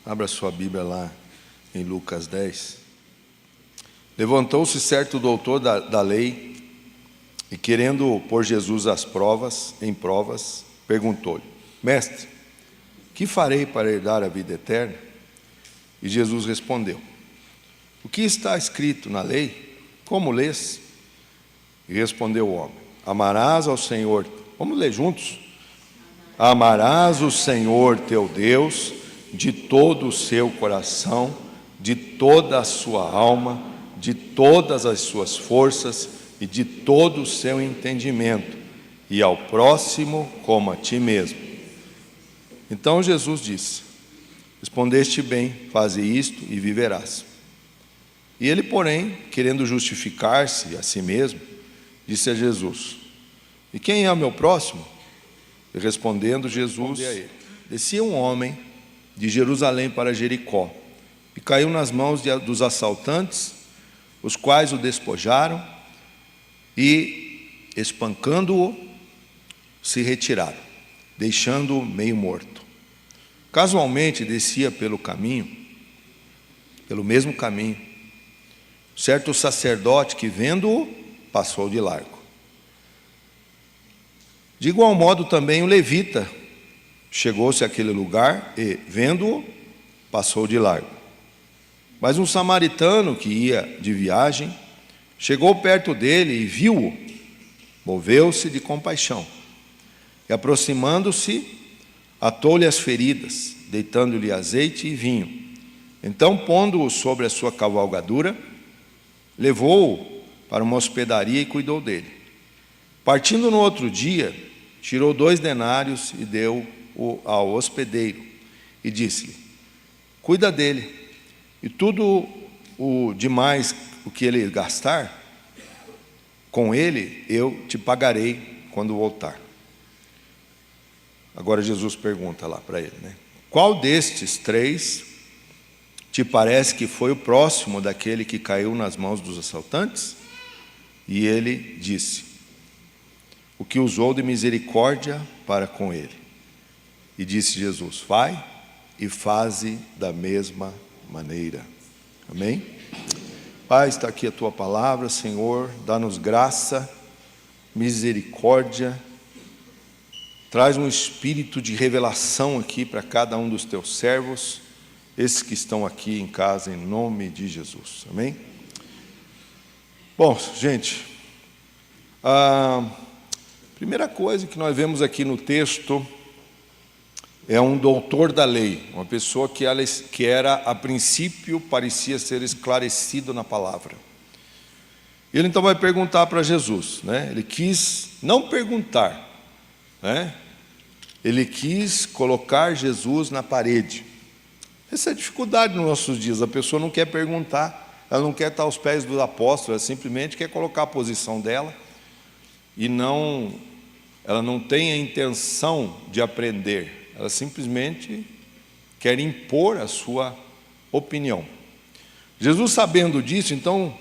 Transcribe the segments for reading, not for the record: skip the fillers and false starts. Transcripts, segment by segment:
Abra sua Bíblia lá em Lucas 10. Levantou-se certo doutor da lei e, querendo pôr Jesus em provas, perguntou-lhe: Mestre, que farei para herdar a vida eterna? E Jesus respondeu: O que está escrito na lei? Como lês? E respondeu o homem: Amarás ao Senhor. Vamos ler juntos? Amarás o Senhor teu Deus de todo o seu coração, de toda a sua alma, de todas as suas forças e de todo o seu entendimento, e ao próximo como a ti mesmo. Então Jesus disse: Respondeste bem, faze isto e viverás. E ele, porém, querendo justificar-se a si mesmo, disse a Jesus: E quem é o meu próximo? E respondendo Jesus a ele: Descia um homem de Jerusalém para Jericó, e caiu nas mãos dos assaltantes, os quais o despojaram e, espancando-o, se retiraram, deixando-o meio morto. Casualmente descia pelo mesmo caminho, certo sacerdote que, vendo-o, passou de largo. De igual modo também o levita chegou-se àquele lugar e, vendo-o, passou de largo. Mas um samaritano que ia de viagem chegou perto dele e viu-o, moveu-se de compaixão e, aproximando-se, atou-lhe as feridas, deitando-lhe azeite e vinho. Então, pondo-o sobre a sua cavalgadura, levou-o para uma hospedaria e cuidou dele. Partindo no outro dia, tirou 2 denários e deu-o ao hospedeiro e disse-lhe: Cuida dele, e tudo o demais o que ele gastar com ele, eu te pagarei quando voltar. Agora Jesus pergunta lá para ele, Qual destes 3 te parece que foi o próximo daquele que caiu nas mãos dos assaltantes? E ele disse: O que usou de misericórdia para com ele. E disse Jesus: Vai e faze da mesma maneira. Amém? Pai, está aqui a tua palavra, Senhor, dá-nos graça, misericórdia, traz um espírito de revelação aqui para cada um dos teus servos, esses que estão aqui em casa, em nome de Jesus. Amém? Bom, gente, a primeira coisa que nós vemos aqui no texto é um doutor da lei, uma pessoa que era, a princípio, parecia ser esclarecido na palavra. Ele então vai perguntar para Jesus, Ele quis não perguntar, Ele quis colocar Jesus na parede. Essa é a dificuldade nos nossos dias, a pessoa não quer perguntar, ela não quer estar aos pés dos apóstolos, ela simplesmente quer colocar a posição dela e ela não tem a intenção de aprender. Ela simplesmente quer impor a sua opinião. Jesus, sabendo disso, então,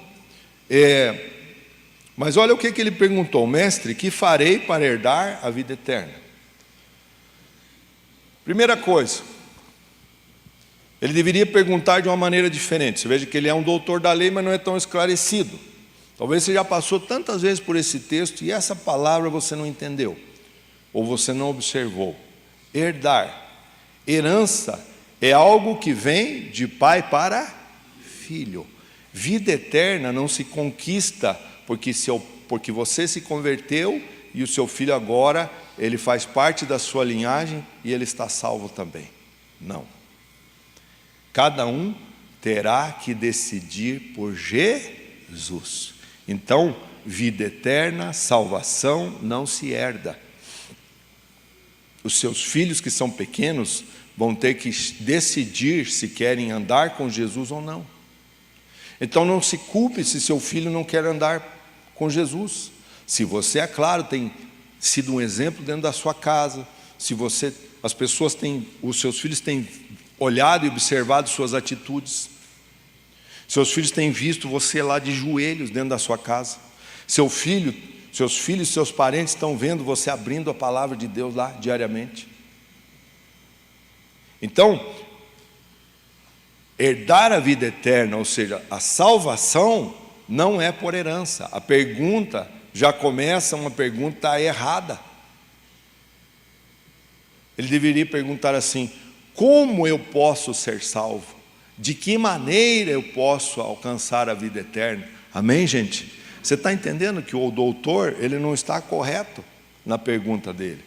mas olha o que ele perguntou: Mestre, que farei para herdar a vida eterna? Primeira coisa, ele deveria perguntar de uma maneira diferente. Você veja que ele é um doutor da lei, mas não é tão esclarecido. Talvez você já passou tantas vezes por esse texto e essa palavra você não entendeu, ou você não observou. Herdar. Herança é algo que vem de pai para filho. Vida eterna não se conquista porque você se converteu e o seu filho agora, ele faz parte da sua linhagem e ele está salvo também. Não. Cada um terá que decidir por Jesus. Então, vida eterna, salvação não se herda. Os seus filhos que são pequenos vão ter que decidir se querem andar com Jesus ou não. Então não se culpe se seu filho não quer andar com Jesus. Se você, é claro, tem sido um exemplo dentro da sua casa, os seus filhos têm olhado e observado suas atitudes, seus filhos têm visto você lá de joelhos dentro da sua casa, seus filhos e seus parentes estão vendo você abrindo a palavra de Deus lá diariamente. Então, herdar a vida eterna, ou seja, a salvação, não é por herança. A pergunta já começa uma pergunta errada. Ele deveria perguntar assim: como eu posso ser salvo? De que maneira eu posso alcançar a vida eterna? Amém, gente? Você está entendendo que o doutor, ele não está correto na pergunta dele.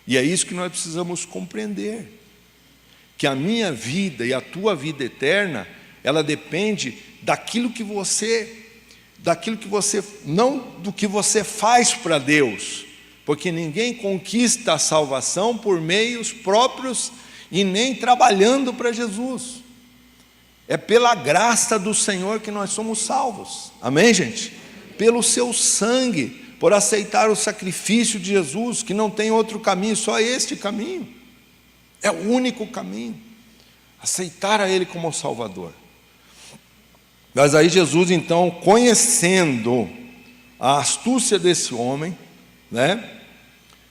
E é isso que nós precisamos compreender. Que a minha vida e a tua vida eterna, ela depende daquilo que você, não do que você faz para Deus, porque ninguém conquista a salvação por meios próprios e nem trabalhando para Jesus. É pela graça do Senhor que nós somos salvos. Amém, gente? Pelo seu sangue, por aceitar o sacrifício de Jesus, que não tem outro caminho, só este caminho. É o único caminho, aceitar a Ele como Salvador. Mas aí Jesus, então, conhecendo a astúcia desse homem, né?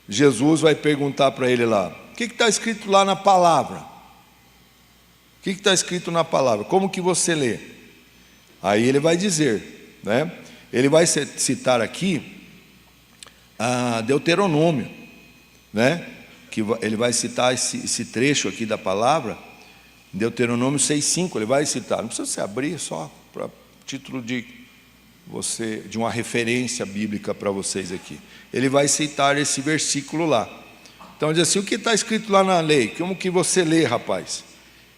Jesus vai perguntar para ele lá: o que está escrito lá na palavra? O que está escrito na palavra? Como que você lê? Aí ele vai dizer, né? Ele vai citar aqui Deuteronômio, né? Que ele vai citar esse trecho aqui da palavra, Deuteronômio 6,5, ele vai citar. Não precisa se abrir, só para título de uma referência bíblica para vocês aqui. Ele vai citar esse versículo lá. Então diz assim: o que está escrito lá na lei? Como que você lê, rapaz?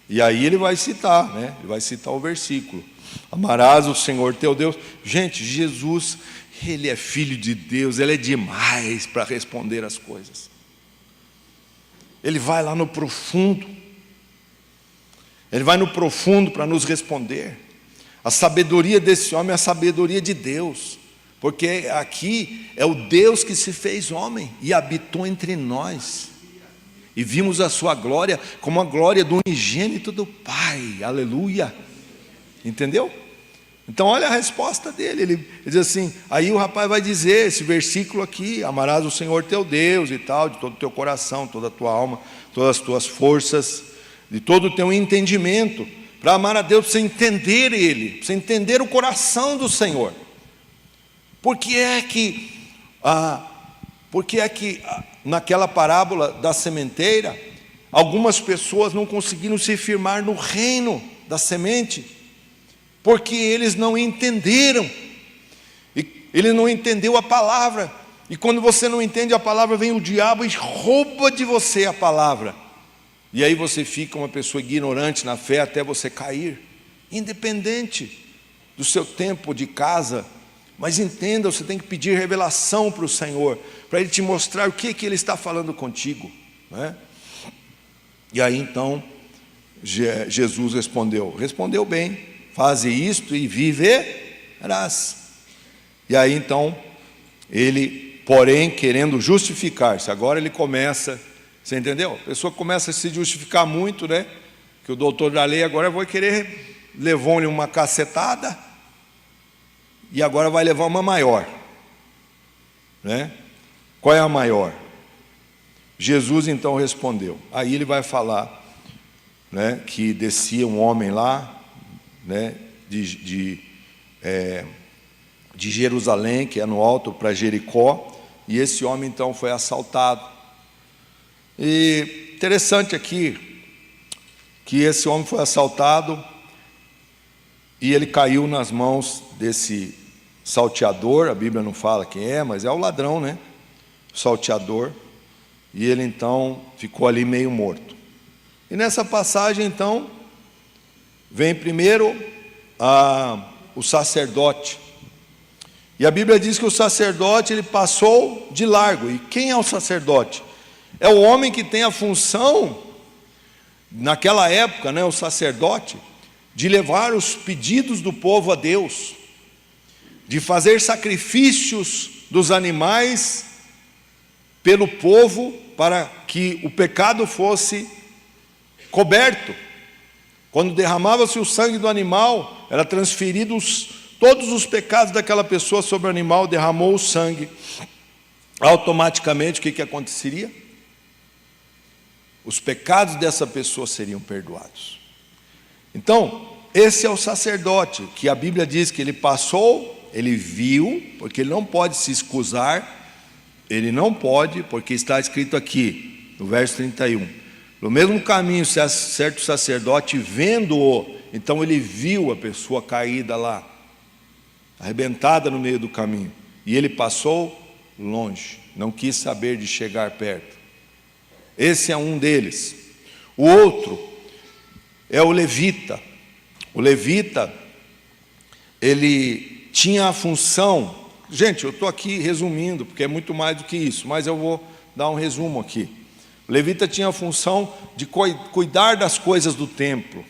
E aí ele vai citar, né? Ele vai citar o versículo: amarás o Senhor teu Deus. Gente, Jesus, Ele é Filho de Deus, Ele é demais para responder as coisas. Ele vai lá no profundo. Ele vai no profundo para nos responder. A sabedoria desse homem é a sabedoria de Deus, porque aqui é o Deus que se fez homem e habitou entre nós, e vimos a sua glória como a glória do unigênito do Pai. Aleluia. Entendeu? Então olha a resposta dele. Ele diz assim, aí o rapaz vai dizer esse versículo aqui: amarás o Senhor teu Deus e tal, de todo o teu coração, toda a tua alma, todas as tuas forças, de todo o teu entendimento. Para amar a Deus, precisa entender Ele, precisa entender o coração do Senhor. Por que é que naquela parábola da sementeira, algumas pessoas não conseguiram se firmar no reino da semente? Porque eles não entenderam, ele não entendeu a palavra. E quando você não entende a palavra, vem o diabo e rouba de você a palavra. E aí você fica uma pessoa ignorante na fé até você cair, independente do seu tempo de casa. Mas entenda, você tem que pedir revelação para o Senhor, para Ele te mostrar o que Ele está falando contigo, né? E aí então Jesus respondeu bem: faze isto e viverás. E aí então ele, porém, querendo justificar-se, agora ele começa, você entendeu? A pessoa começa a se justificar muito, né? Que o doutor da lei agora vai querer, levou-lhe uma cacetada e agora vai levar uma maior, né? Qual é a maior? Jesus então respondeu. Aí ele vai falar, né, que descia um homem lá, né, de Jerusalém, que é no alto, para Jericó, e esse homem então foi assaltado. E interessante aqui que esse homem foi assaltado e ele caiu nas mãos desse salteador. A Bíblia não fala quem é, mas é o ladrão, né? O salteador. E ele então ficou ali meio morto. E nessa passagem então vem primeiro o sacerdote. E a Bíblia diz que o sacerdote, ele passou de largo. E quem é o sacerdote? É o homem que tem a função, naquela época, né, o sacerdote, de levar os pedidos do povo a Deus, de fazer sacrifícios dos animais pelo povo, para que o pecado fosse coberto. Quando derramava-se o sangue do animal, era transferido todos os pecados daquela pessoa sobre o animal. Derramou o sangue, automaticamente o que aconteceria? Os pecados dessa pessoa seriam perdoados. Então, esse é o sacerdote, que a Bíblia diz que ele passou, ele viu, porque ele não pode se excusar, ele não pode, porque está escrito aqui, no verso 31, no mesmo caminho, certo sacerdote, vendo-o, então ele viu a pessoa caída lá, arrebentada no meio do caminho, e ele passou longe, não quis saber de chegar perto. Esse é um deles. O outro é o levita. O levita, ele tinha a função, gente, eu estou aqui resumindo, porque é muito mais do que isso, mas eu vou dar um resumo aqui. O levita tinha a função de cuidar das coisas do templo,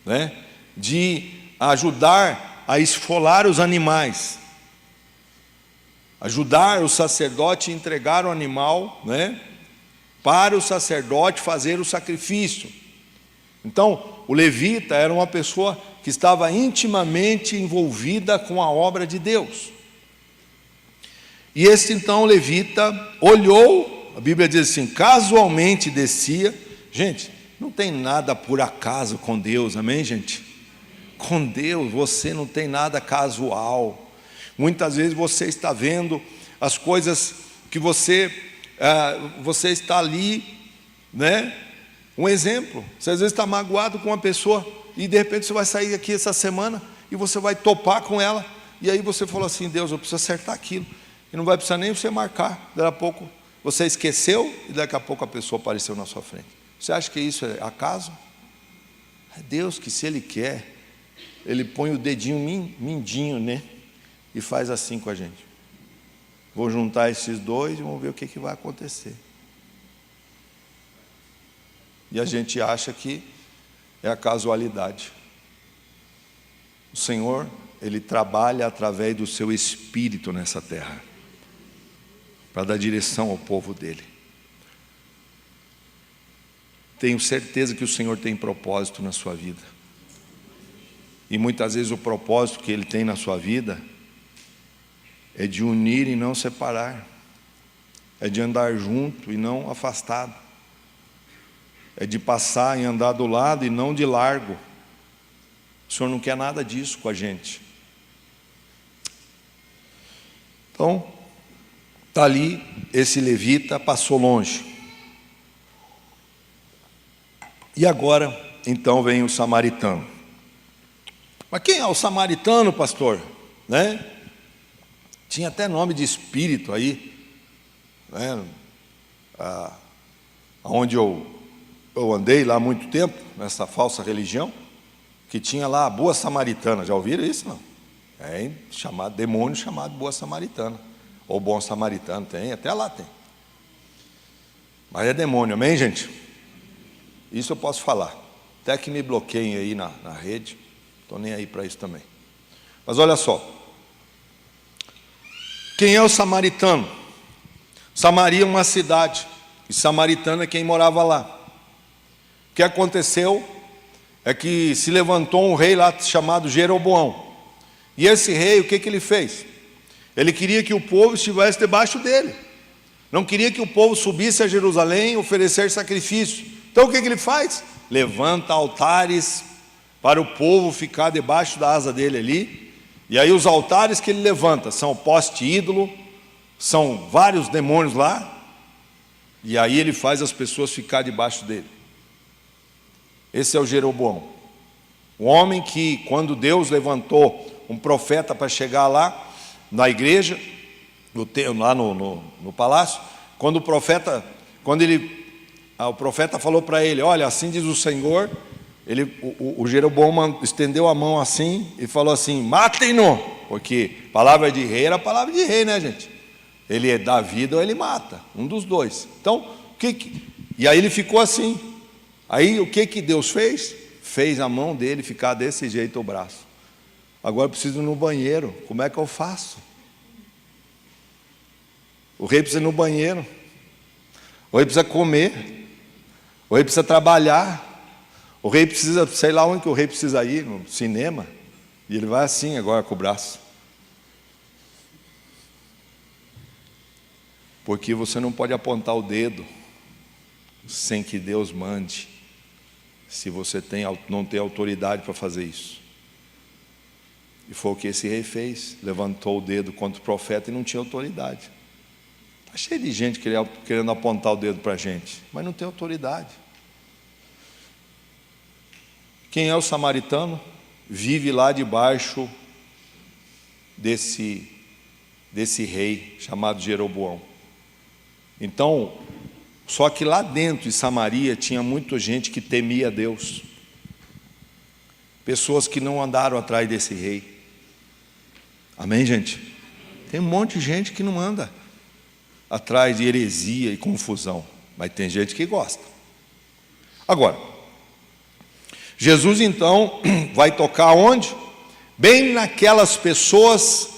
né? De ajudar a esfolar os animais, ajudar o sacerdote a entregar o animal, né? Para o sacerdote fazer o sacrifício. Então, o levita era uma pessoa que estava intimamente envolvida com a obra de Deus. E esse então levita olhou, a Bíblia diz assim, casualmente descia. Gente, não tem nada por acaso com Deus, amém, gente? Com Deus você não tem nada casual. Muitas vezes você está vendo as coisas que você está ali, né? Um exemplo, você às vezes está magoado com uma pessoa e de repente você vai sair aqui essa semana e você vai topar com ela, e aí você falou assim, Deus, eu preciso acertar aquilo, e não vai precisar nem você marcar, daqui a pouco você esqueceu e daqui a pouco a pessoa apareceu na sua frente. Você acha que isso é acaso? É Deus que, se Ele quer, Ele põe o dedinho mindinho, né? E faz assim com a gente. Vou juntar esses dois e vamos ver o que vai acontecer. E a gente acha que é a casualidade. O Senhor, Ele trabalha através do seu Espírito nessa terra, para dar direção ao povo dEle. Tenho certeza que o Senhor tem propósito na sua vida. E muitas vezes o propósito que Ele tem na sua vida é de unir e não separar, é de andar junto e não afastado, é de passar e andar do lado e não de largo. O Senhor não quer nada disso com a gente. Então, está ali, esse levita passou longe. E agora, então, vem o samaritano. Mas quem é o samaritano, pastor? Né? Tinha até nome de espírito aí, né? Onde eu andei lá há muito tempo, nessa falsa religião, que tinha lá a boa samaritana. Já ouviram isso? Não? É chamado, demônio chamado boa samaritana, ou bom samaritano, tem, até lá tem. Mas é demônio, amém, gente? Isso eu posso falar, até que me bloqueiem aí na rede, estou nem aí para isso também. Mas olha só, quem é o samaritano? Samaria é uma cidade, e samaritano é quem morava lá. O que aconteceu é que se levantou um rei lá chamado Jeroboão, e esse rei, o que ele fez? Ele queria que o povo estivesse debaixo dele, não queria que o povo subisse a Jerusalém oferecer sacrifício. Então o que ele faz? Levanta altares para o povo ficar debaixo da asa dele ali. E aí os altares que ele levanta são poste ídolo, são vários demônios lá, e aí ele faz as pessoas ficar debaixo dele. Esse é o Jeroboão, o homem que, quando Deus levantou um profeta para chegar lá na igreja, lá no palácio, quando o profeta falou para ele, olha, assim diz o Senhor, o Jeroboão estendeu a mão assim e falou assim, matem-no, porque palavra de rei era palavra de rei, né, gente? Ele dá vida ou ele mata, um dos dois. Então, e aí ele ficou assim. Aí o que Deus fez? Fez a mão dele ficar desse jeito o braço. Agora eu preciso ir no banheiro, como é que eu faço? O rei precisa ir no banheiro, o rei precisa comer, o rei precisa trabalhar, o rei precisa, sei lá onde que o rei precisa ir, no cinema, e ele vai assim agora com o braço. Porque você não pode apontar o dedo sem que Deus mande. se você não tem autoridade para fazer isso. E foi o que esse rei fez, levantou o dedo contra o profeta e não tinha autoridade. Está cheio de gente querendo apontar o dedo para a gente, mas não tem autoridade. Quem é o samaritano? Vive lá debaixo desse rei chamado Jeroboão. Então, só que lá dentro de Samaria tinha muita gente que temia Deus. Pessoas que não andaram atrás desse rei. Amém, gente? Tem um monte de gente que não anda atrás de heresia e confusão, mas tem gente que gosta. Agora, Jesus então vai tocar onde? Bem naquelas pessoas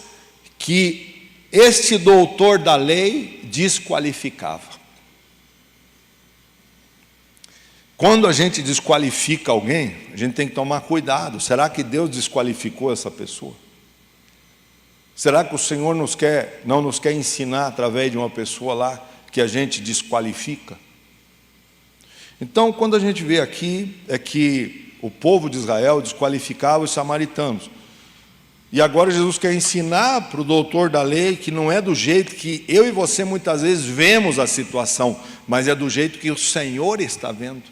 que este doutor da lei desqualificava. Quando a gente desqualifica alguém, a gente tem que tomar cuidado. Será que Deus desqualificou essa pessoa? Será que o Senhor não nos quer ensinar através de uma pessoa lá que a gente desqualifica? Então, quando a gente vê aqui, é que o povo de Israel desqualificava os samaritanos. E agora Jesus quer ensinar para o doutor da lei que não é do jeito que eu e você muitas vezes vemos a situação, mas é do jeito que o Senhor está vendo.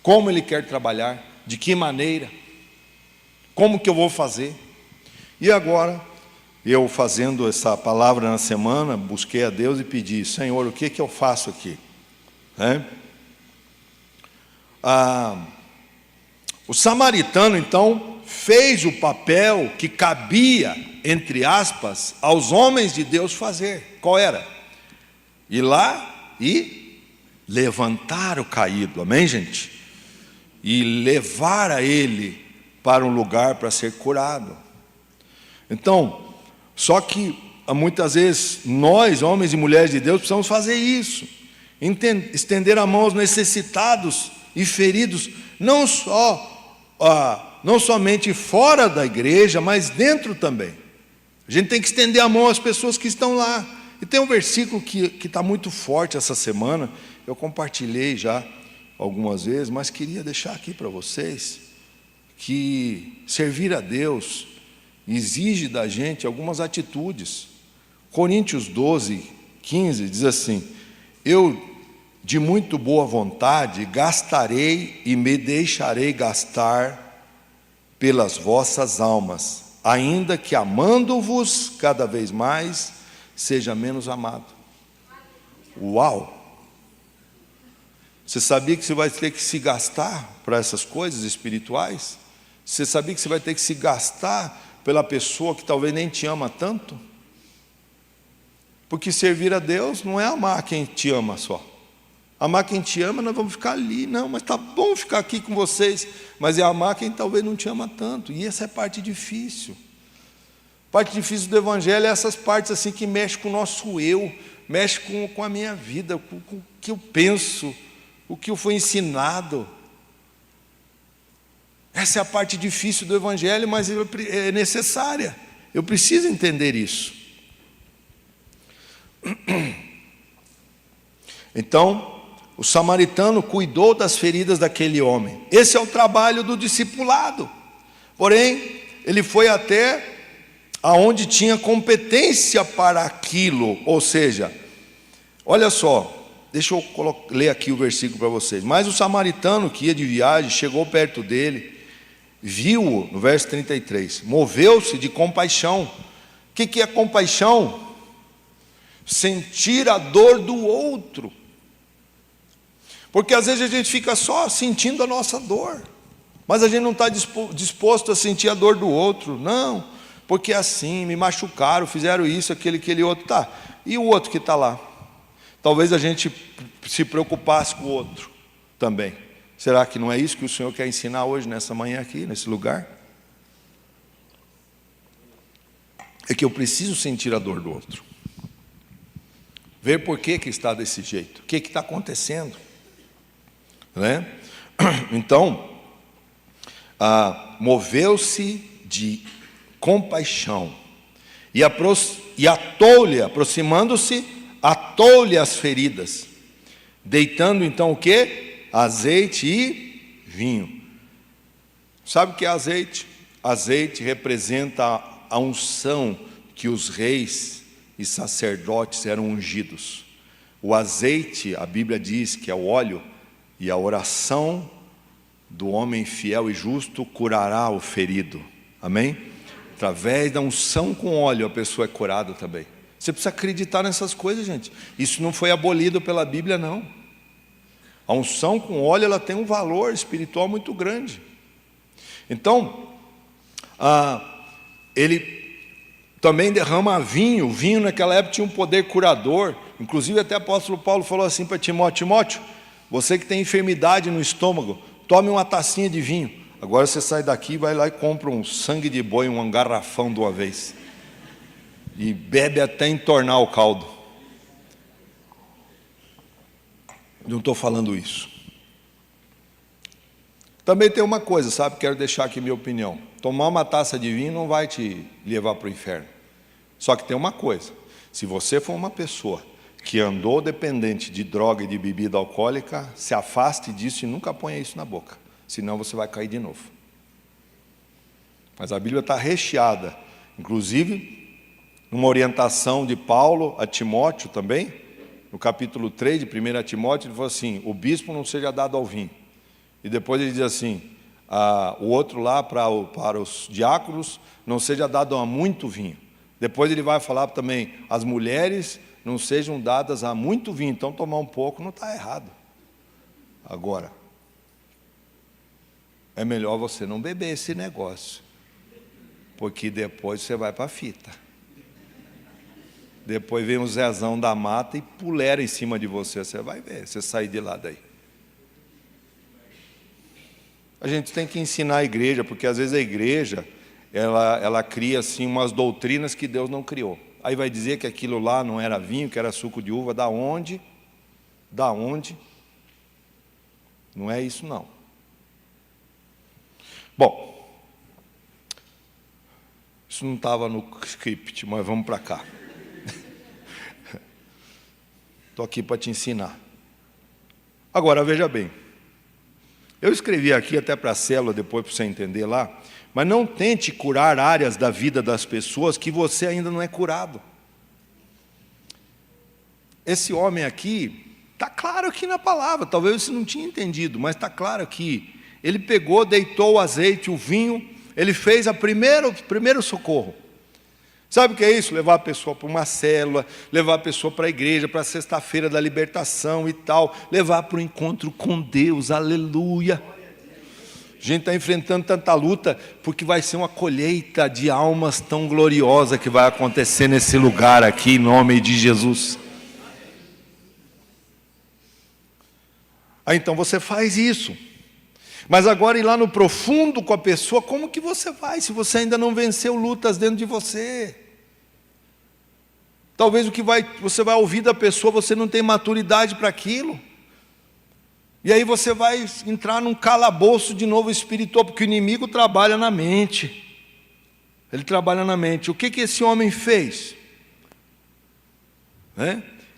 Como Ele quer trabalhar, de que maneira, como que eu vou fazer. E agora, eu fazendo essa palavra na semana, busquei a Deus e pedi: Senhor, o que eu faço aqui? O samaritano então fez o papel que cabia, entre aspas, aos homens de Deus fazer. Qual era? Ir lá e levantar o caído, amém, gente? E levar a ele para um lugar para ser curado. Então, só que muitas vezes nós, homens e mulheres de Deus, precisamos fazer isso, estender a mão aos necessitados e feridos, não somente fora da igreja, mas dentro também. A gente tem que estender a mão às pessoas que estão lá. E tem um versículo que está muito forte essa semana, eu compartilhei já algumas vezes, mas queria deixar aqui para vocês, que servir a Deus exige da gente algumas atitudes. Coríntios 12, 15 diz assim: eu de muito boa vontade gastarei e me deixarei gastar pelas vossas almas, ainda que amando-vos cada vez mais, seja menos amado. Uau! Você sabia que você vai ter que se gastar para essas coisas espirituais? Você sabia que você vai ter que se gastar pela pessoa que talvez nem te ama tanto? Porque servir a Deus não é amar quem te ama só. Amar quem te ama, nós vamos ficar ali. Não, mas está bom ficar aqui com vocês. Mas é amar quem talvez não te ama tanto. E essa é a parte difícil. A parte difícil do Evangelho é essas partes assim que mexem com o nosso eu, mexem com a minha vida, com o que eu penso, o que eu fui ensinado. Essa é a parte difícil do Evangelho, mas é necessária. Eu preciso entender isso. Então, o samaritano cuidou das feridas daquele homem. Esse é o trabalho do discipulado. Porém, ele foi até aonde tinha competência para aquilo. Ou seja, olha só, deixa eu ler aqui o versículo para vocês. Mas o samaritano que ia de viagem chegou perto dele, viu-o, no verso 33, moveu-se de compaixão. O que é compaixão? Sentir a dor do outro. Porque às vezes a gente fica só sentindo a nossa dor, mas a gente não está disposto a sentir a dor do outro. Não, porque assim, me machucaram, fizeram isso, aquele outro. Tá, e o outro que está lá? Talvez a gente se preocupasse com o outro também. Será que não é isso que o Senhor quer ensinar hoje, nessa manhã aqui, nesse lugar? É que eu preciso sentir a dor do outro, ver por que está desse jeito, o que está acontecendo, né? Então, moveu-se de compaixão e atou-lhe, aproximando-se, atou-lhe as feridas, deitando então o quê? Azeite e vinho. Sabe o que é azeite? Azeite representa a unção que os reis e sacerdotes eram ungidos. O azeite, a Bíblia diz que é o óleo, e a oração do homem fiel e justo curará o ferido. Amém? Através da unção com óleo a pessoa é curada também. Você precisa acreditar nessas coisas, gente. Isso não foi abolido pela Bíblia, não. A unção com óleo, ela tem um valor espiritual muito grande. Então, ele também derrama vinho. O vinho naquela época tinha um poder curador. Inclusive até o apóstolo Paulo falou assim para Timóteo: Timóteo, você que tem enfermidade no estômago, tome uma tacinha de vinho. Agora você sai daqui, vai lá e compra um sangue de boi, um garrafão de uma vez, e bebe até entornar o caldo. Não estou falando isso. Também tem uma coisa, sabe? Quero deixar aqui minha opinião. Tomar uma taça de vinho não vai te levar para o inferno. Só que tem uma coisa: se você for uma pessoa que andou dependente de droga e de bebida alcoólica, se afaste disso e nunca ponha isso na boca, senão você vai cair de novo. Mas a Bíblia está recheada, inclusive uma orientação de Paulo a Timóteo também, no capítulo 3 de 1 Timóteo, ele falou assim: o bispo não seja dado ao vinho. E depois ele diz assim, o outro lá para os diáconos, não seja dado a muito vinho. Depois ele vai falar também, as mulheres não sejam dadas a muito vinho. Então tomar um pouco não está errado. Agora, é melhor você não beber esse negócio, porque depois você vai para a fita. Depois vem o Zezão da mata e pulera em cima de você. Você vai ver, você sair de lá daí. A gente tem que ensinar a igreja, porque às vezes a igreja, ela cria assim umas doutrinas que Deus não criou. Aí vai dizer que aquilo lá não era vinho, que era suco de uva. Da onde? Da onde? Não é isso não. Bom, isso não estava no script, mas vamos para cá. Estou aqui para te ensinar. Agora, veja bem. Eu escrevi aqui até para a célula, depois para você entender lá, mas não tente curar áreas da vida das pessoas que você ainda não é curado. Esse homem aqui, está claro aqui na palavra, talvez você não tinha entendido, mas está claro aqui. Ele pegou, deitou o azeite, o vinho, ele fez o primeiro socorro. Sabe o que é isso? Levar a pessoa para uma célula, levar a pessoa para a igreja, para a sexta-feira da libertação e tal, levar para o encontro com Deus, aleluia. A gente está enfrentando tanta luta, porque vai ser uma colheita de almas tão gloriosa que vai acontecer nesse lugar aqui, em nome de Jesus. Aí então você faz isso. Mas agora ir lá no profundo com a pessoa, como que você vai, se você ainda não venceu lutas dentro de você? Talvez você vai ouvir da pessoa, você não tem maturidade para aquilo. E aí você vai entrar num calabouço de novo espiritual, porque o inimigo trabalha na mente. Ele trabalha na mente. O que esse homem fez?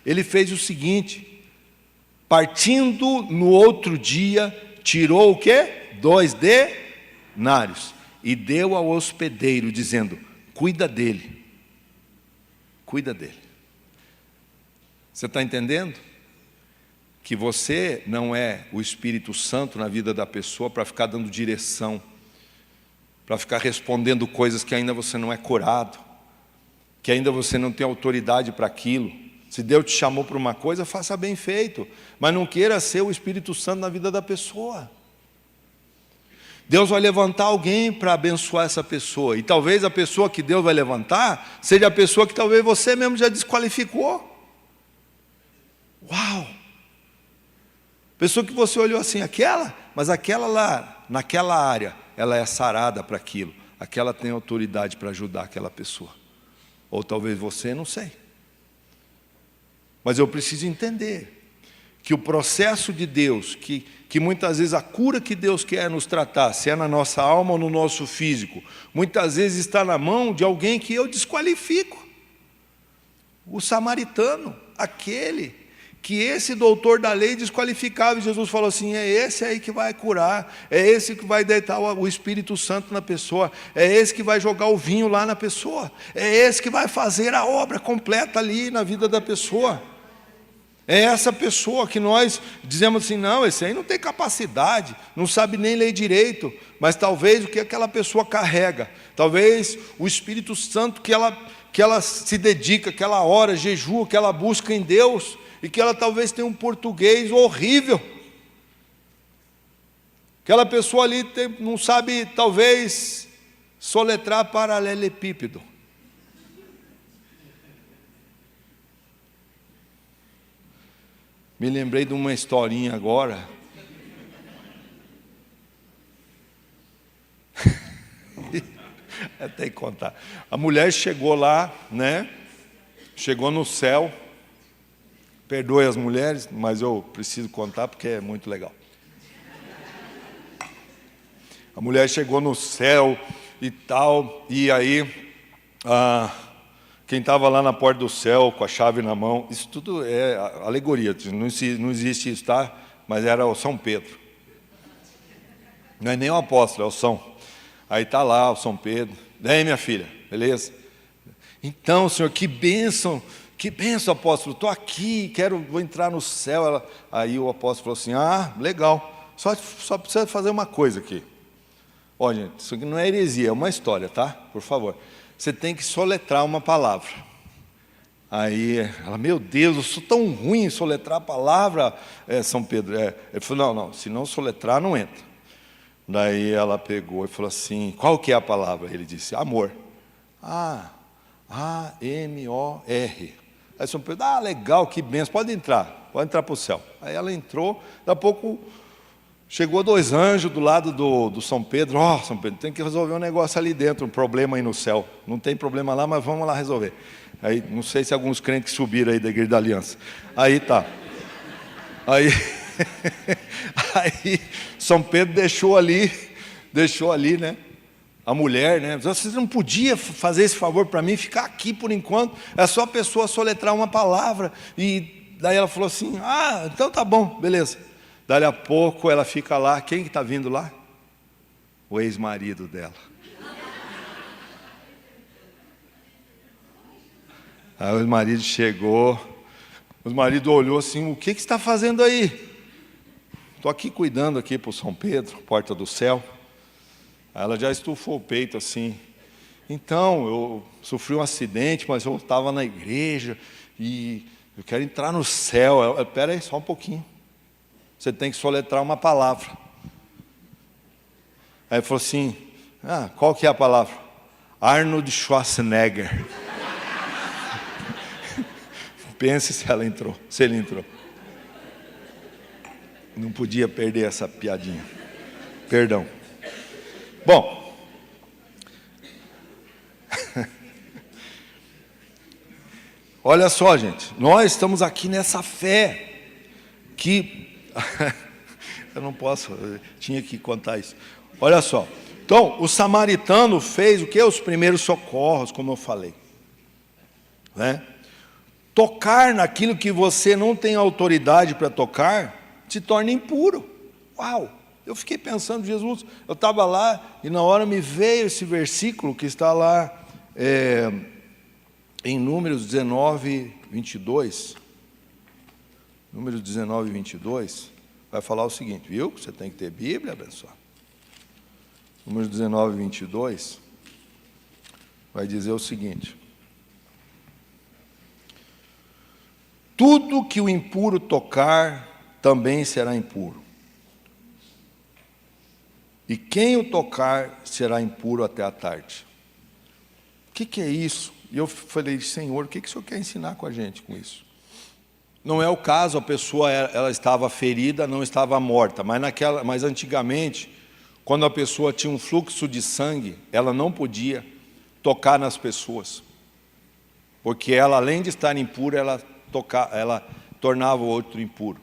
Ele fez o seguinte: partindo no outro dia, tirou o quê? 2 denários e deu ao hospedeiro, dizendo: cuida dele. Cuida dele. Você está entendendo? Que você não é o Espírito Santo na vida da pessoa para ficar dando direção, para ficar respondendo coisas que ainda você não é curado, que ainda você não tem autoridade para aquilo. Se Deus te chamou para uma coisa, faça bem feito, mas não queira ser o Espírito Santo na vida da pessoa. Deus vai levantar alguém para abençoar essa pessoa, e talvez a pessoa que Deus vai levantar seja a pessoa que talvez você mesmo já desqualificou. Uau! Pessoa que você olhou assim, mas aquela lá, naquela área, ela é sarada para aquilo, aquela tem autoridade para ajudar aquela pessoa. Ou talvez você, não sei. Mas eu preciso entender que o processo de Deus, que muitas vezes a cura que Deus quer nos tratar, se é na nossa alma ou no nosso físico, muitas vezes está na mão de alguém que eu desqualifico. O samaritano, aquele que esse doutor da lei desqualificava, e Jesus falou assim: é esse aí que vai curar, é esse que vai deitar o Espírito Santo na pessoa, é esse que vai jogar o vinho lá na pessoa, é esse que vai fazer a obra completa ali na vida da pessoa. É essa pessoa que nós dizemos assim: não, esse aí não tem capacidade, não sabe nem ler direito, mas talvez o que aquela pessoa carrega, talvez o Espírito Santo que ela se dedica, que ela ora, jejua, que ela busca em Deus, e que ela talvez tenha um português horrível. Aquela pessoa ali não sabe, talvez, soletrar paralelepípedo. Me lembrei de uma historinha agora. Até que contar. A mulher chegou lá, né? Chegou no céu. Perdoe as mulheres, mas eu preciso contar porque é muito legal. A mulher chegou no céu e tal, e aí quem estava lá na porta do céu com a chave na mão, isso tudo é alegoria, não existe isso, tá? Mas era o São Pedro. Não é nem o apóstolo, é o São. Aí está lá o São Pedro. Daí, minha filha, beleza? Então, Senhor, que bênção, apóstolo, estou aqui, vou entrar no céu. Aí o apóstolo falou assim: legal, só precisa fazer uma coisa aqui. Ó, gente, isso aqui não é heresia, é uma história, tá? Por favor. Você tem que soletrar uma palavra. Aí ela: meu Deus, eu sou tão ruim em soletrar a palavra, São Pedro. Ele falou: não, se não soletrar, não entra. Daí ela pegou e falou assim: qual que é a palavra? Ele disse: amor. A-M-O-R. Aí São Pedro: legal, que benção, pode entrar para o céu. Aí ela entrou, daqui a pouco chegou 2 anjos do lado do São Pedro. São Pedro, tem que resolver um negócio ali dentro, um problema aí no céu. Não tem problema lá, mas vamos lá resolver. Aí, não sei se alguns crentes subiram aí da Igreja da Aliança. Aí tá. Aí São Pedro deixou ali, né? A mulher, né? Vocês não podiam fazer esse favor para mim, ficar aqui por enquanto? É só a pessoa soletrar uma palavra. E daí ela falou assim: então tá bom, beleza. Daí a pouco ela fica lá. Quem que está vindo lá? O ex-marido dela. Aí o ex-marido chegou. O marido olhou assim: o que você está fazendo aí? Estou aqui cuidando aqui para o São Pedro, porta do céu. Aí ela já estufou o peito assim: então, eu sofri um acidente, mas eu estava na igreja e eu quero entrar no céu. Espera aí só um pouquinho, você tem que soletrar uma palavra. Aí ele falou assim: qual que é a palavra? Arnold Schwarzenegger. Pense se ele entrou. Não podia perder essa piadinha. Perdão. Bom, olha só, gente, nós estamos aqui nessa fé que eu não posso, eu tinha que contar isso. Olha só, então o samaritano fez o que? Os primeiros socorros, como eu falei, né? Tocar naquilo que você não tem autoridade para tocar te torna impuro. Uau! Eu fiquei pensando: Jesus, eu estava lá e na hora me veio esse versículo que está lá em Números 19, 22. Números 19, 22 vai falar o seguinte, viu? Você tem que ter Bíblia, abençoado. Números 19, 22 vai dizer o seguinte: tudo que o impuro tocar também será impuro, e quem o tocar será impuro até a tarde. O que é isso? E eu falei: Senhor, o que o Senhor quer ensinar com a gente com isso? Não é o caso, a pessoa ela estava ferida, não estava morta, mas antigamente, quando a pessoa tinha um fluxo de sangue, ela não podia tocar nas pessoas, porque ela, além de estar impura, ela tornava o outro impuro.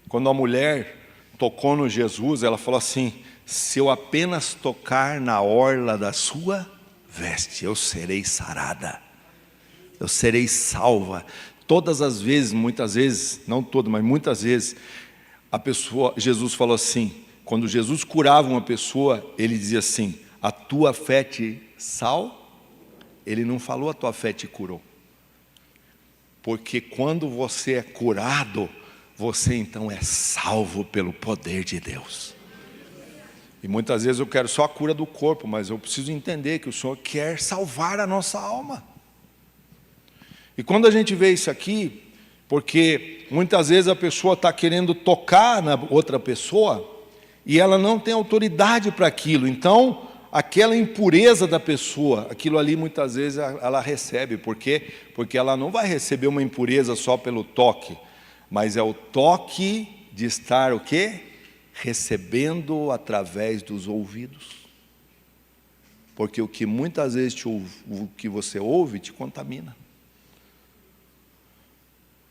Quando a mulher tocou no Jesus, ela falou assim: se eu apenas tocar na orla da sua veste, eu serei sarada, eu serei salva. Todas as vezes, muitas vezes, não todas, mas muitas vezes, Jesus falou assim, quando Jesus curava uma pessoa, ele dizia assim, a tua fé te ele não falou a tua fé te curou. Porque quando você é curado, você então é salvo pelo poder de Deus. E muitas vezes eu quero só a cura do corpo, mas eu preciso entender que o Senhor quer salvar a nossa alma. E quando a gente vê isso aqui, porque muitas vezes a pessoa está querendo tocar na outra pessoa, e ela não tem autoridade para aquilo, então aquela impureza da pessoa, aquilo ali muitas vezes ela recebe, porque ela não vai receber uma impureza só pelo toque, mas é o toque de estar o quê? Recebendo através dos ouvidos. Porque o que muitas vezes o que você ouve te contamina.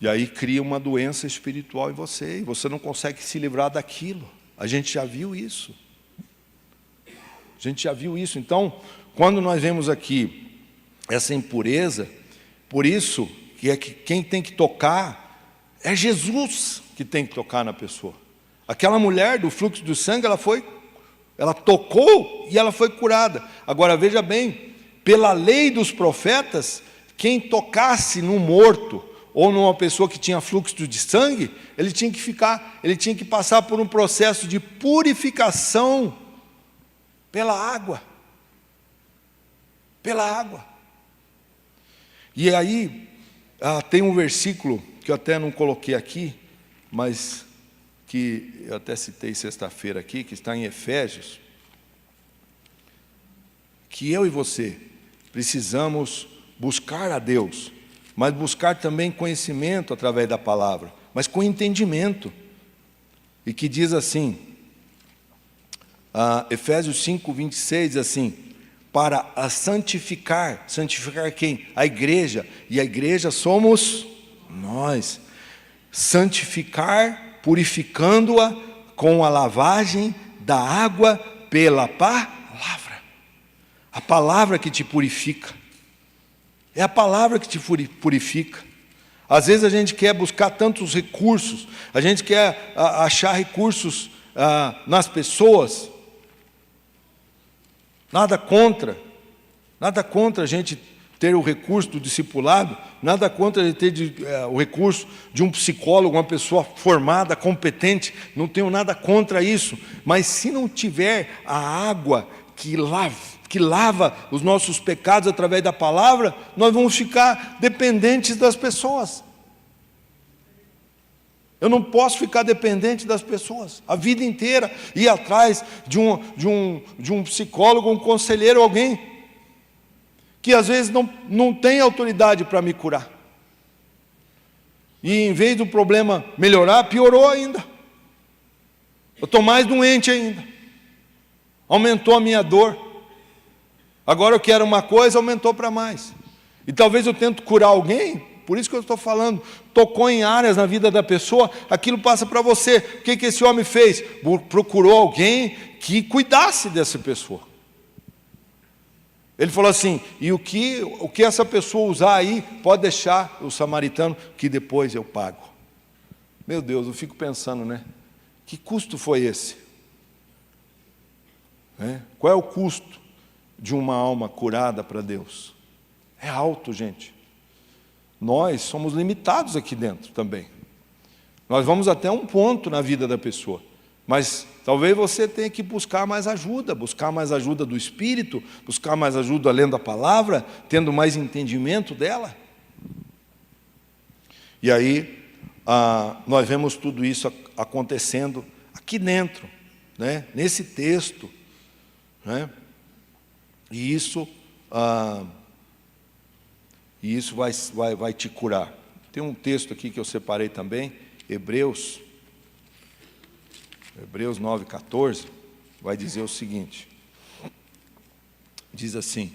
E aí cria uma doença espiritual em você, e você não consegue se livrar daquilo. A gente já viu isso. A gente já viu isso. Então, quando nós vemos aqui essa impureza, por isso que quem tem que tocar é Jesus que tem que tocar na pessoa. Aquela mulher do fluxo do sangue, ela tocou e ela foi curada. Agora veja bem, pela lei dos profetas, quem tocasse no morto ou numa pessoa que tinha fluxo de sangue, ele tinha que passar por um processo de purificação pela água. Pela água. E aí, tem um versículo que eu até não coloquei aqui, mas que eu até citei sexta-feira aqui, que está em Efésios, que eu e você precisamos buscar a Deus, mas buscar também conhecimento através da palavra, mas com entendimento. E que diz assim, Efésios 5, 26, diz assim, para santificar quem? A igreja, e a igreja somos nós, santificar, purificando-a com a lavagem da água pela palavra. A palavra que te purifica. É a palavra que te purifica. Às vezes a gente quer buscar tantos recursos, a gente quer achar recursos nas pessoas. Nada contra a gente ter o recurso do discipulado, nada contra a gente ter o recurso de um psicólogo, uma pessoa formada, competente, não tenho nada contra isso, mas se não tiver a água que lava os nossos pecados através da palavra, nós vamos ficar dependentes das pessoas. Eu não posso ficar dependente das pessoas a vida inteira, ir atrás de um psicólogo, um conselheiro, alguém que às vezes não tem autoridade para me curar. E em vez do problema melhorar, piorou ainda. Eu estou mais doente ainda. Aumentou a minha dor. Agora eu quero uma coisa, aumentou para mais. E talvez eu tento curar alguém, por isso que eu estou falando, tocou em áreas na vida da pessoa, aquilo passa para você. O que esse homem fez? Procurou alguém que cuidasse dessa pessoa. Ele falou assim, e o que essa pessoa usar aí, pode deixar o samaritano, que depois eu pago. Meu Deus, eu fico pensando, né? Que custo foi esse? Qual é o custo de uma alma curada para Deus? É alto, gente. Nós somos limitados aqui dentro também. Nós vamos até um ponto na vida da pessoa, mas talvez você tenha que buscar mais ajuda do Espírito, buscar mais ajuda lendo a palavra, tendo mais entendimento dela. E aí, nós vemos tudo isso acontecendo aqui dentro, né? Nesse texto, né? E isso vai te curar. Tem um texto aqui que eu separei também, Hebreus 9,14, vai dizer o seguinte, diz assim,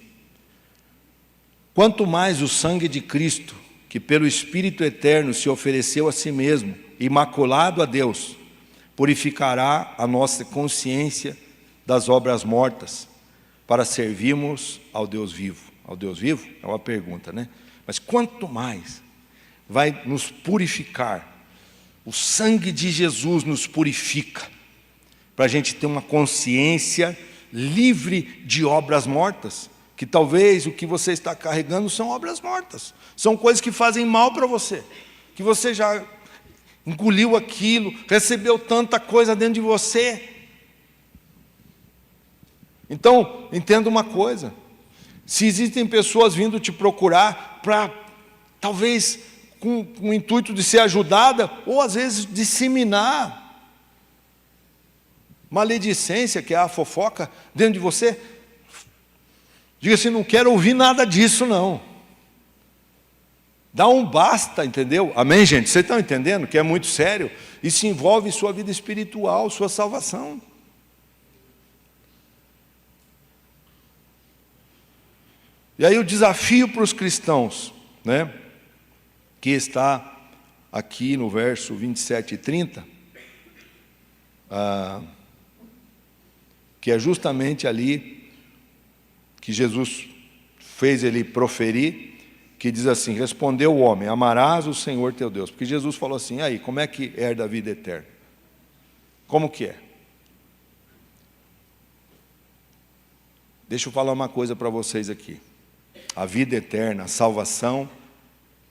quanto mais o sangue de Cristo, que pelo Espírito Eterno se ofereceu a si mesmo, imaculado a Deus, purificará a nossa consciência das obras mortas, para servirmos ao Deus vivo. Ao Deus vivo? É uma pergunta, né? Mas quanto mais vai nos purificar. O sangue de Jesus nos purifica, para a gente ter uma consciência livre de obras mortas, que talvez o que você está carregando são obras mortas, são coisas que fazem mal para você, que você já engoliu aquilo, recebeu tanta coisa dentro de você. Então, entenda uma coisa, se existem pessoas vindo te procurar para, talvez, com o intuito de ser ajudada, ou às vezes disseminar maledicência, que é a fofoca, dentro de você, diga assim, não quero ouvir nada disso não. Dá um basta, entendeu? Amém, gente? Vocês estão entendendo que é muito sério? Isso envolve sua vida espiritual, sua salvação. E aí o desafio para os cristãos, né, que está aqui no verso 27 e 30, que é justamente ali que Jesus fez ele proferir, que diz assim, respondeu o homem, amarás o Senhor teu Deus. Porque Jesus falou assim, aí, como é que herda a vida eterna? Como que é? Deixa eu falar uma coisa para vocês aqui. A vida eterna, a salvação,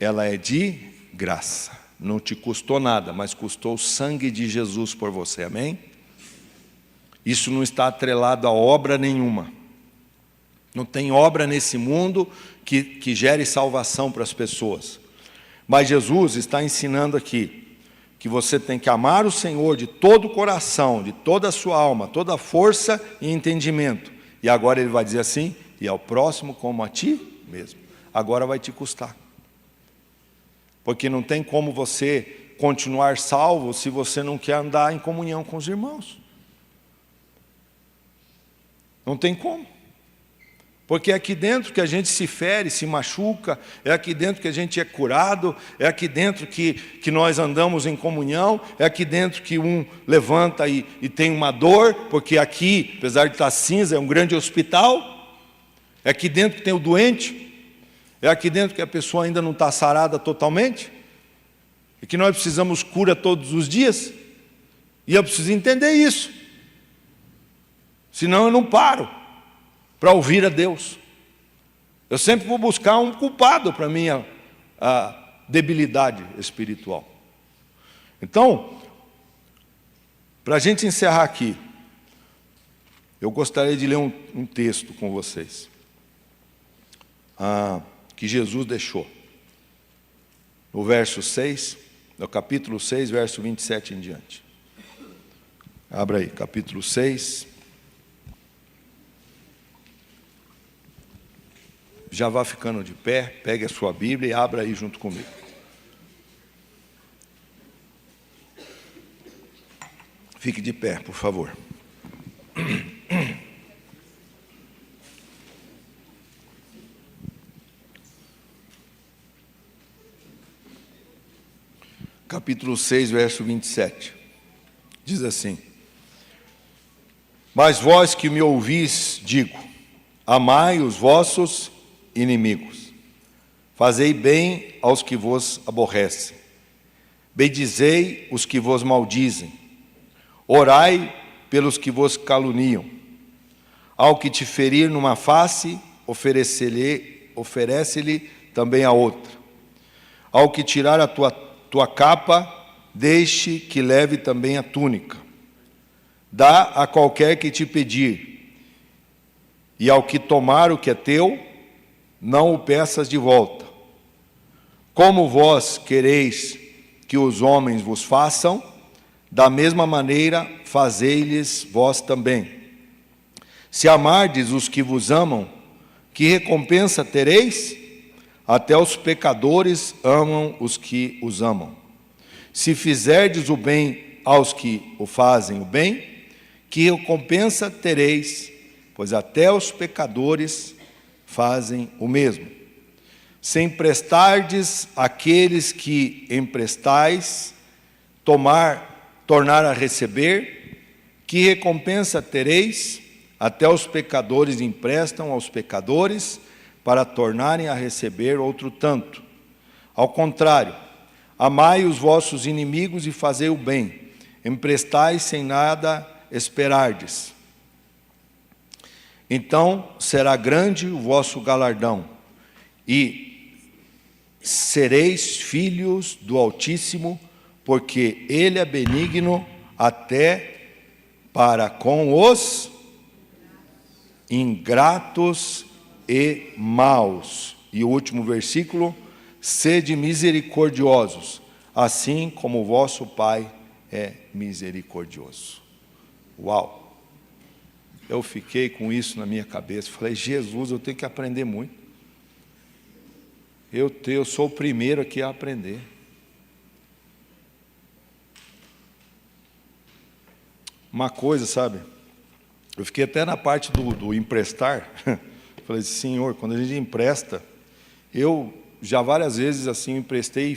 ela é de graça. Não te custou nada, mas custou o sangue de Jesus por você, amém? Isso não está atrelado a obra nenhuma. Não tem obra nesse mundo que gere salvação para as pessoas. Mas Jesus está ensinando aqui que você tem que amar o Senhor de todo o coração, de toda a sua alma, toda a força e entendimento. E agora ele vai dizer assim, e ao próximo como a ti mesmo. Agora vai te custar. Porque não tem como você continuar salvo se você não quer andar em comunhão com os irmãos. Não tem como. Porque é aqui dentro que a gente se fere, se machuca, é aqui dentro que a gente é curado, é aqui dentro que nós andamos em comunhão, é aqui dentro que um levanta e tem uma dor, porque aqui, apesar de estar cinza, é um grande hospital, é aqui dentro que tem o doente, é aqui dentro que a pessoa ainda não está sarada totalmente, e que nós precisamos cura todos os dias, e eu preciso entender isso, senão eu não paro para ouvir a Deus. Eu sempre vou buscar um culpado para a minha debilidade espiritual. Então, para a gente encerrar aqui, eu gostaria de ler um texto com vocês, que Jesus deixou, no verso 6, no capítulo 6, verso 27 em diante. Abra aí, capítulo 6. Já vá ficando de pé, pegue a sua Bíblia e abra aí junto comigo. Fique de pé, por favor. Capítulo 6, verso 27. Diz assim: Mas vós que me ouvis, digo, amai os vossos inimigos, fazei bem aos que vos aborrecem, bendizei os que vos maldizem, orai pelos que vos caluniam. Ao que te ferir numa face, oferece-lhe também a outra. Ao que tirar a tua capa, deixe que leve também a túnica. Dá a qualquer que te pedir, e ao que tomar o que é teu, não o peças de volta. Como vós quereis que os homens vos façam, da mesma maneira fazei-lhes vós também. Se amardes os que vos amam, que recompensa tereis? Até os pecadores amam os que os amam. Se fizerdes o bem aos que o fazem o bem, que recompensa tereis? Pois até os pecadores fazem o mesmo. Se emprestardes àqueles que emprestais, tornar a receber, que recompensa tereis? Até os pecadores emprestam aos pecadores, para tornarem a receber outro tanto. Ao contrário, Amai os vossos inimigos e fazei o bem. Emprestai sem nada esperardes. Então será grande o vosso galardão, e sereis filhos do Altíssimo, porque Ele é benigno até para com os ingratos e maus. E o último versículo: sede misericordiosos, assim como o vosso Pai é misericordioso. Uau! Eu fiquei com isso na minha cabeça. Falei, Jesus, eu tenho que aprender muito. Eu sou o primeiro aqui a aprender. Uma coisa, sabe? Eu fiquei até na parte do emprestar. Falei, Senhor, quando a gente empresta, eu já várias vezes assim emprestei,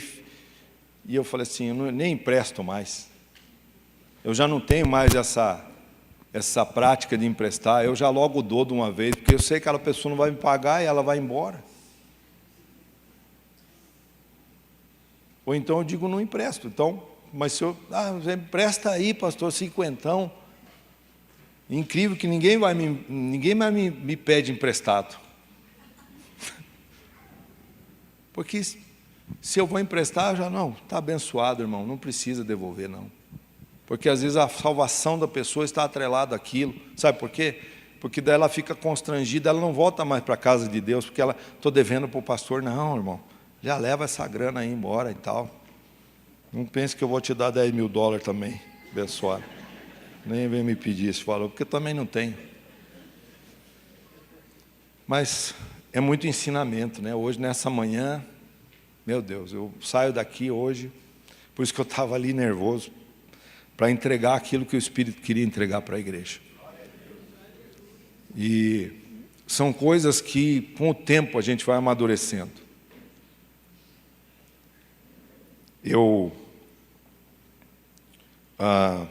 e eu falei assim, eu nem empresto mais. Eu já não tenho mais essa prática de emprestar, eu já logo dou de uma vez, porque eu sei que aquela pessoa não vai me pagar e ela vai embora. Ou então eu digo, não empresto. Então, mas se eu, você empresta aí, pastor, cinquentão. Incrível que ninguém mais me pede emprestado. Porque se eu vou emprestar, eu já não, está abençoado, irmão, não precisa devolver, não. Porque às vezes a salvação da pessoa está atrelada àquilo. Sabe por quê? Porque daí ela fica constrangida, ela não volta mais para a casa de Deus, porque ela, estou devendo para o pastor. Não, irmão, já leva essa grana aí embora e tal. Não pense que eu vou te dar $10 mil também, abençoado. Nem vem me pedir esse valor, porque eu também não tenho. Mas é muito ensinamento, né? Hoje, nessa manhã, meu Deus, eu saio daqui hoje, por isso que eu estava ali nervoso, para entregar aquilo que o Espírito queria entregar para a igreja. E são coisas que, com o tempo, a gente vai amadurecendo. A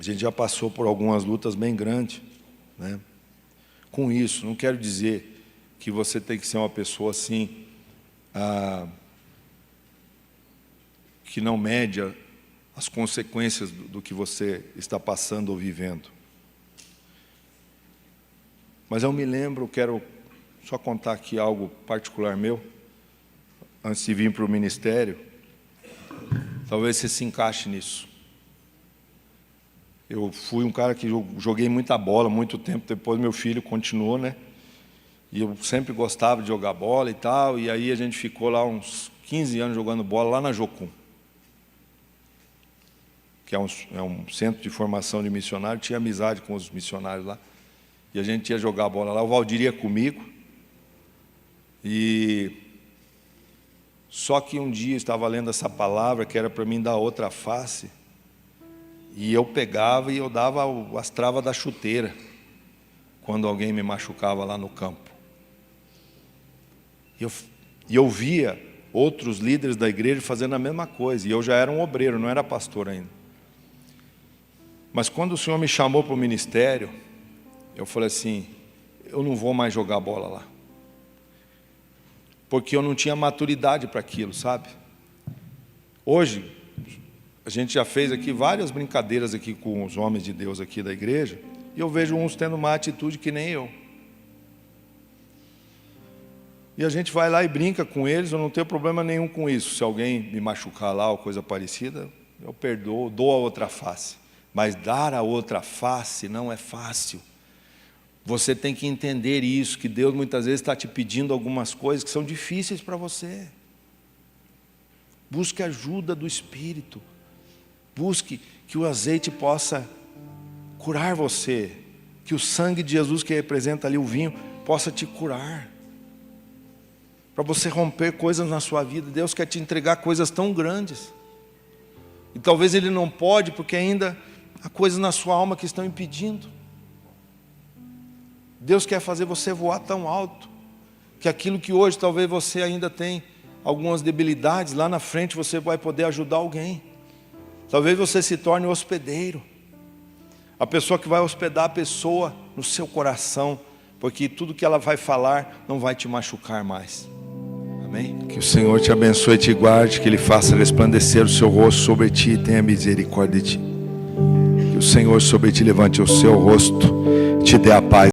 gente já passou por algumas lutas bem grandes, né? Com isso, não quero dizer que você tem que ser uma pessoa assim, que não mede as consequências do que você está passando ou vivendo. Mas eu me lembro, quero só contar aqui algo particular meu, antes de vir para o ministério, talvez você se encaixe nisso. Eu fui um cara que joguei muita bola, muito tempo, depois meu filho continuou, né? E eu sempre gostava de jogar bola e tal, e aí a gente ficou lá uns 15 anos jogando bola lá na Jocum, que é um centro de formação de missionário, tinha amizade com os missionários lá, e a gente ia jogar bola lá, o Valdir ia comigo, e só que um dia eu estava lendo essa palavra, que era para mim dar outra face, e eu pegava e eu dava as travas da chuteira, quando alguém me machucava lá no campo. E eu via outros líderes da igreja fazendo a mesma coisa, e eu já era um obreiro, não era pastor ainda. Mas quando o Senhor me chamou para o ministério, eu falei assim, eu não vou mais jogar bola lá. Porque eu não tinha maturidade para aquilo, sabe? Hoje, a gente já fez aqui várias brincadeiras aqui com os homens de Deus aqui da igreja, e eu vejo uns tendo uma atitude que nem eu. E a gente vai lá e brinca com eles, eu não tenho problema nenhum com isso. Se alguém me machucar lá ou coisa parecida, eu perdoo, dou a outra face. Mas dar a outra face não é fácil. Você tem que entender isso, que Deus muitas vezes está te pedindo algumas coisas que são difíceis para você. Busque ajuda do Espírito. Busque que o azeite possa curar você. Que o sangue de Jesus, que representa ali o vinho, possa te curar. Para você romper coisas na sua vida. Deus quer te entregar coisas tão grandes. E talvez Ele não pode, porque ainda há coisas na sua alma que estão impedindo. Deus quer fazer você voar tão alto, que aquilo que hoje talvez você ainda tem algumas debilidades, lá na frente você vai poder ajudar alguém. Talvez você se torne hospedeiro. A pessoa que vai hospedar a pessoa no seu coração, porque tudo que ela vai falar não vai te machucar mais. Amém? Que o Senhor te abençoe e te guarde, que Ele faça resplandecer o seu rosto sobre ti e tenha misericórdia de ti. Que o Senhor sobre ti levante o seu rosto e te dê a paz.